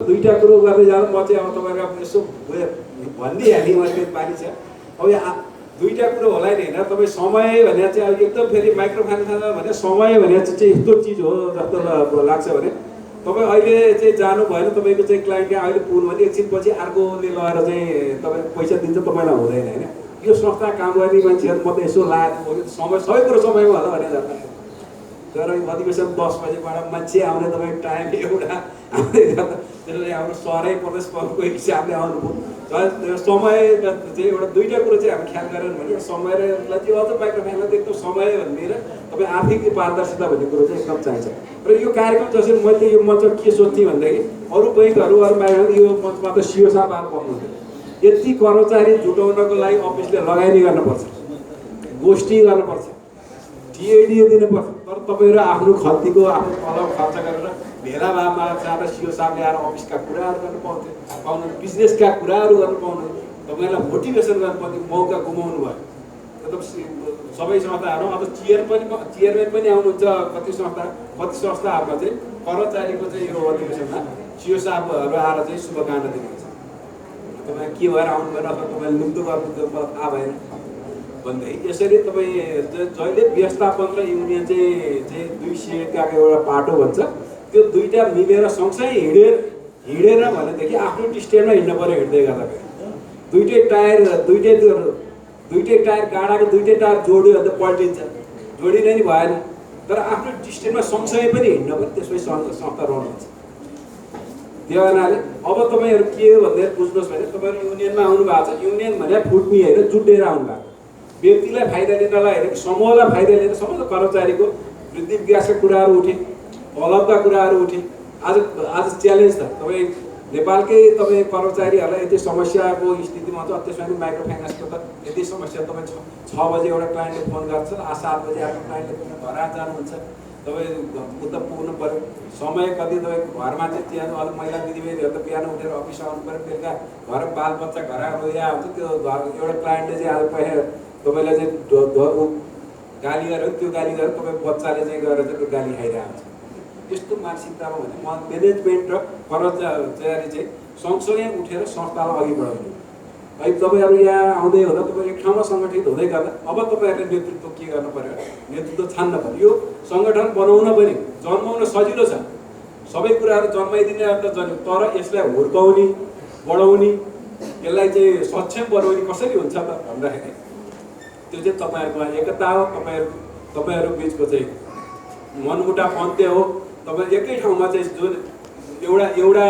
दुईटा कुरो गर्दै जाँदा म चाहिँ अब तपाईँको यसो भनिदिइहालेँ मैले पानी छ अब यहाँ दुईटा कुरो होला नि होइन तपाईँ समय भने चाहिँ अब एकदम फेरि माइक्रो फाइनेन्स भने समय भने चाहिँ यस्तो चिज हो जस्तो लाग्छ भने तपाईँ अहिले चाहिँ जानु भएन तपाईँको चाहिँ क्लाइन्ट यहाँ अहिले पुग्नु भने एकछिनपछि अर्कोले लगेर चाहिँ तपाईँ पैसा दिन्छ तपाईँलाई हुँदैन होइन यो संस्था काम गर्ने मान्छेहरू म त यसो लागेको समय सबै कुरो समयमा होला भनेर जान्छ तर अधिवेशन 10 बजेबाट मान्छे आउने तपाईँ टाइम एउटा त्यसले हाम्रो सरै प्रदेश प्रमुखको हिसाबले आउनुभयो समय चाहिँ एउटा दुईवटा कुरो चाहिँ हामी ख्याल गरेर भने समयलाई चाहिँ अझ माइक्रो फाइनेन्सलाई एकदम समय भनेर तपाईँ आर्थिक पारदर्शिता भन्ने कुरो चाहिँ एकदम चाहिन्छ र यो कार्यक्रम जसरी मैले यो मञ्चमा के सोध्थेँ भनेदेखि अरू बैङ्कहरू अरू बाहिर यो मञ्चमा त सिओ साहब आएर पाउनुहुन्थ्यो यति कर्मचारी जुटाउनको लागि अफिसले लगानी गर्नुपर्छ गोष्ठी गर्नुपर्छ टिएडिए दिनुपर्छ तर तपाईँहरू आफ्नो खल्तीको आफ्नो तलब खर्च गरेर भेलाभावमा जाँदा सिओ साहबले आएर अफिसका कुराहरू गर्नु पाउनु बिजनेसका कुराहरू गर्नु पाउनु तपाईँलाई मोटिभेसन गर्नु पर्ने मौका गुमाउनु भयो मतलब सबै संस्थाहरू अब चेयरम्यान पनि आउनुहुन्छ कति संस्थाहरूमा चाहिँ कर्मचारीको चाहिँ यो अधिवेशनमा सिओ साहबहरू आएर चाहिँ शुभकामना दिनुहुन्छ तपाईँ के भएर आउनु भएन अथवा तपाईँले लुप्त गर्नु थाहा भएन भन्दै यसरी तपाईँ जहिले व्यवस्थापन र युनियन चाहिँ दुई सिटकाको एउटा पाटो भन्छ त्यो दुईटा मिलेर सँगसँगै हिँडेर भनेदेखि आफ्नो डिस्टेन्समा हिँड्नु पऱ्यो हिँड्दै गर्दा दुईटै टायर गाडाको दुईटै टायर जोड्यो भने त पल्टिन्छ जोडिने नि भएन तर आफ्नो डिस्टेन्समा सँगसँगै पनि हिँड्नु पऱ्यो त्यसपछि संस्था रहनुहुन्छ त्यो हुनाले अब तपाईँहरू के हो भनेर बुझ्नुहोस् भने तपाईँहरू युनियनमा आउनु भएको छ युनियन भने फुट्ने होइन जुटेर आउनु भएको व्यक्तिलाई फाइदा लिनलाई होइन समूहलाई फाइदा लिन समस्त कर्मचारीको वृद्धि विकासका कुराहरू उठे तलबका कुराहरू उठे आज च्यालेन्ज छ तपाईँ नेपालकै तपाईँ कर्मचारीहरूलाई यति समस्याको स्थितिमा छ त्यसमा माइक्रो फाइनेन्सको त यति समस्या तपाईँ 6 बजे एउटा क्लाइन्टले फोन गर्छ आज 7 बजे अर्को क्लाइन्टले घर जानुहुन्छ तपाईँ उता पुग्नु पऱ्यो समय कति तपाईँ घरमा चाहिँ त्यहाँ अलिक महिला दिदीबहिनीहरू त बिहान उठेर अफिस आउनु पऱ्यो बेलुका घर बालबच्चा घर रोया हुन्छ त्यो घर एउटा क्लाइन्टले चाहिँ आज पैसा तपाईँलाई चाहिँ गाली गरेर त्यो गाली गरेर तपाईँ बच्चाले चाहिँ गएर चाहिँ गाली खाइरहेको हुन्छ यस्तो मानसिकतामा भने म्यानेजमेन्ट र कर्मचारी चाहिँ सँगसँगै उठेर संस्थालाई अघि बढाउनु है तपाईँहरू यहाँ आउँदै हुँदा तपाईँ एक ठाउँमा सङ्गठित हुँदै गर्दा अब तपाईँहरूले नेतृत्व के गर्नु पर्यो नेतृत्व छान्न पर्यो यो सङ्गठन बनाउन पनि जन्माउन सजिलो छ सबै कुराहरू जन्माइदिने अर्थ जन्म तर यसलाई हुर्काउने बढाउने यसलाई चाहिँ सक्षम बनाउने कसरी हुन्छ त भन्दाखेरि त्यो चाहिँ तपाईँहरूको एकता हो तपाईँहरू बिचको चाहिँ मनमुटाव अन्त्य हो तपाईँ एकै ठाउँमा चाहिँ जुन एउटा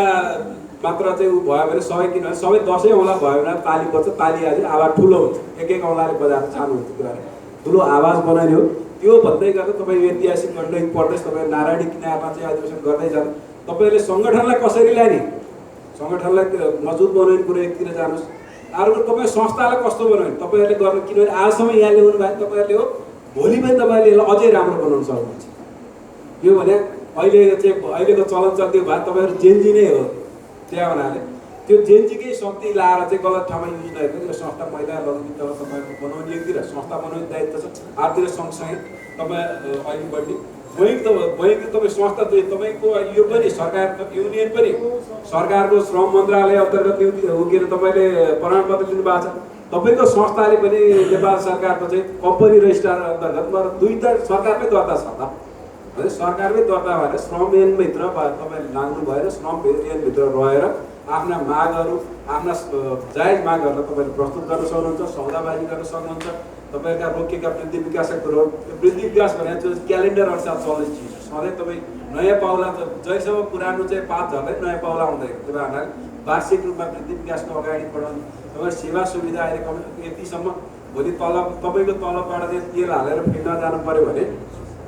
मात्र चाहिँ ऊ भयो भने सबै किनभने सबै 10 औँला भयो भने ताली बज्छ ताली हाल्यो आवाज ठुलो हुन्छ एक औँलाले बजाएर सानो हुन्छ कुराहरू ठुलो आवाज बनाउने हो त्यो भन्दै गर्दा तपाईँ ऐतिहासिक गण्डकी प्रदेश तपाईँ नारायणी किनारमा चाहिँ अधिवेशन गर्दै जानु तपाईँले सङ्गठनलाई कसरी ल्याने सङ्गठनलाई मजबुत बनाउने कुरो एकतिर जानुहोस् अर्को तपाईँ संस्थालाई कस्तो बनाउने तपाईँहरूले गर्नु किनभने आजसम्म यहाँ ल्याउनु भयो तपाईँहरूले हो भोलि पनि तपाईँले यसलाई अझै राम्रो बनाउन सक्नुहुन्छ यो भने अहिलेको चलन चल्ती भए तपाईँहरू जेन्जी नै हो त्यहाँ हुनाले त्यो जेन्जीकै शक्ति लाएर चाहिँ गलत ठाउँमा युज नगरेको यो संस्था महिला लघुवित्तमा तपाईँको बनाउने एकतिर संस्था बनाउने दायित्व छ आर्थिक सँगसँगै तपाईँ अघि बढ्ने बैङ्क तपाईँ संस्था तपाईँको यो पनि सरकार युनियन पनि सरकारको श्रम मन्त्रालय अन्तर्गत के तपाईँले प्रमाणपत्र दिनुभएको छ तपाईँको संस्थाले पनि नेपाल सरकारको चाहिँ कम्पनी रजिस्ट्रार अन्तर्गत दुईवटा सरकारमै दर्ता छ त है सरकारमै दर्ता भएर श्रम ऐनभित्र तपाईँले लाग्नु भएर श्रम ऐनभित्र रहेर आफ्ना मागहरू आफ्ना जायज मागहरूलाई तपाईँले प्रस्तुत गर्न सक्नुहुन्छ सौदाबाजी गर्न सक्नुहुन्छ तपाईँका रोकिएका वृद्धि विकासका कुरो वृद्धि विकास भने चाहिँ क्यालेन्डर अनुसार चल्ने चिज हो सधैँ तपाईँ नयाँ पाउला त जहिलेसम्म पुरानो चाहिँ पात झर्दै नयाँ पाउला आउँदैन त्यो भएर वार्षिक रूपमा वृद्धि विकासको अगाडि बढाउनु तपाईँ सेवा सुविधा अहिले यतिसम्म भोलि तपाईँको तलबबाट चाहिँ तेल हालेर फिर्न जानु पऱ्यो भने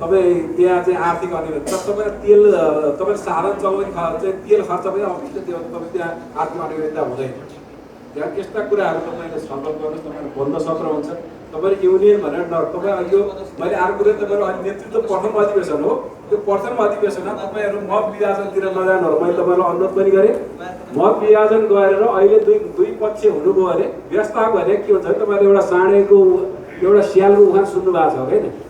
तपाईँ त्यहाँ चाहिँ आर्थिक अनिवार्य तर तपाईँ साधन चलाउने चाहिँ तेल खर्च पनि आउँछ त्यो तपाईँ त्यहाँ आर्थिक अनिवार्यता हुँदैन त्यहाँ त्यस्ता कुराहरू तपाईँले छलफल गर्नु तपाईँले बन्द सत्र हुन्छ तपाईँले युनियन भनेर तपाईँ यो मैले अर्को कुरो तपाईँहरू अहिले नेतृत्व प्रथम अधिवेशन हो त्यो प्रथम अधिवेशनमा तपाईँहरू मत विभाजनतिर नजानु मैले तपाईँलाई अनुरोध पनि गरेँ मत विभाजन गरेर अहिले दुई पक्ष हुनुभयो भने व्यवस्था भने के हुन्छ भने तपाईँले एउटा साँडेको एउटा स्यालको उखान सुन्नु भएको छ होइन